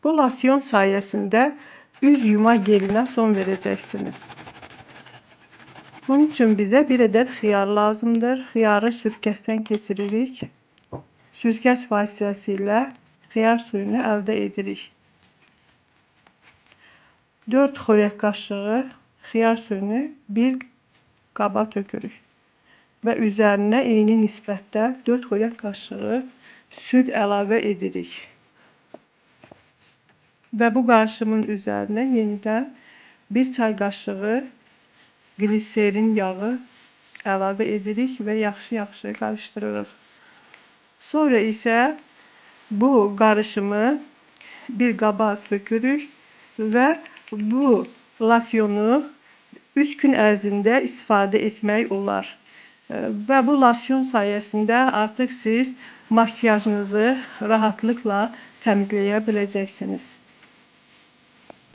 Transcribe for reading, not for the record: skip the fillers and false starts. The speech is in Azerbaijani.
Bu lasyon sayesinde üz yuma geline son vereceksiniz. Bunun için bize bir adet xiyar lazımdır. Xiyarı süzgeçten keçiririk. Süzgeç vasitəsilə xiyar suyunu əldə edirik. 4 xörək qaşığı xiyar suyunu bir qaba tökürük. Və üzərinə eyni nisbətdə 4 xörək qaşığı süd əlavə edirik. Və bu qarışımın üzərinə yenidən 1 çay qaşığı gliserin yağı əlavə edirik və yaxşı qarışdırırıq. Sonra isə bu qarışımı bir qaba tökürük və bu lasyonu 3 gün ərzində istifadə etmək olar. Və bu lasyon sayəsində artıq siz makiyajınızı rahatlıkla təmizləyə biləcəksiniz.